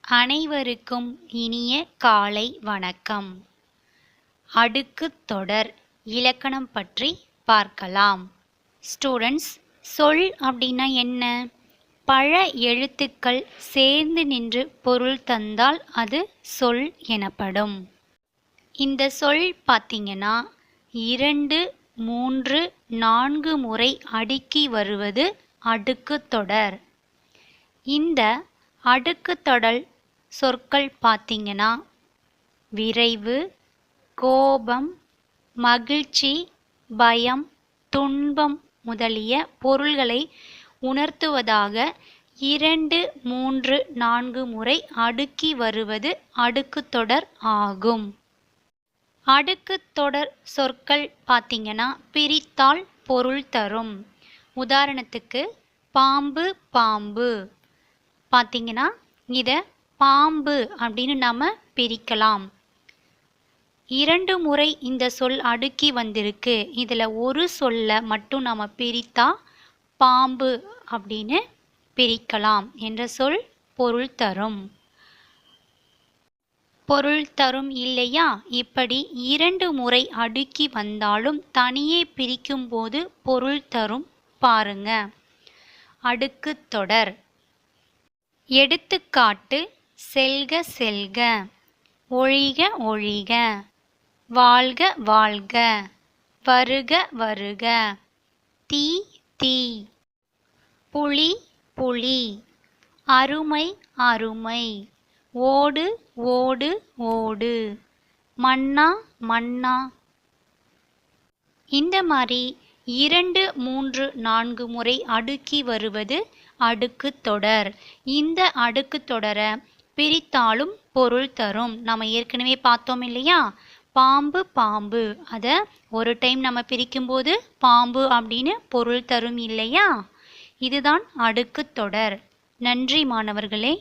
அனைவருக்கும் இனிய காலை வணக்கம். அடுக்குத் தொடர் இலக்கணம் பற்றி பார்க்கலாம். ஸ்டூடெண்ட்ஸ், சொல் அப்படின்னா என்ன? பல எழுத்துக்கள் சேர்ந்து நின்று பொருள் தந்தால் அது சொல் எனப்படும். இந்த சொல் பார்த்தீங்கன்னா 2, 3, 4 முறை அடுக்கி வருவது அடுக்குத் தொடர். இந்த அடுக்குத் தொடர் சொற்கள் பார்த்தீங்கன்னா விரைவு, கோபம், மகிழ்ச்சி, பயம், துன்பம் முதலிய பொருள்களை உணர்த்துவதாக 2, 3, 4 முறை அடுக்கி வருவது அடுக்குத் தொடர் ஆகும். அடுக்குத் தொடர் சொற்கள் பார்த்தீங்கன்னா பிரித்தால் பொருள் தரும். உதாரணத்துக்கு பாம்பு பாம்பு பார்த்தீங்கன்னா இதை பாம்பு அப்படின்னு நம்ம பிரிக்கலாம். 2 முறை இந்த சொல் அடுக்கி வந்திருக்கு. இதில் ஒரு சொல்லை மட்டும் நம்ம பிரித்தா பாம்பு அப்படின்னு பிரிக்கலாம் என்ற சொல் பொருள் தரும். பொருள் தரும் இல்லையா? இப்படி 2 முறை அடுக்கி வந்தாலும் தனியே பிரிக்கும் போது பொருள் தரும். பாருங்க. அடுக்குத் தொடர். எடுத்துக்காட்டு: செல்க செல்க, ஒழிக ஒழிக, வாழ்க வாழ்க, வருக வருக, தீ தீ, புலி புலி, அருமை அருமை, ஓடு ஓடு ஓடு, மன்னா மன்னா. இந்த மாதிரி 2, 3, 4 முறை அடுக்கி வருவது அடுக்குத் தொடர். இந்த அடுக்குத் தொடரை பிரித்தாலும் பொருள் தரும். நம்ம ஏற்கனவே பார்த்தோம் இல்லையா? பாம்பு பாம்பு, அதை ஒரு டைம் நம்ம பிரிக்கும்போது பாம்பு அப்படின்னு பொருள் தரும் இல்லையா? இதுதான் அடுக்குத் தொடர். நன்றி மாணவர்களே.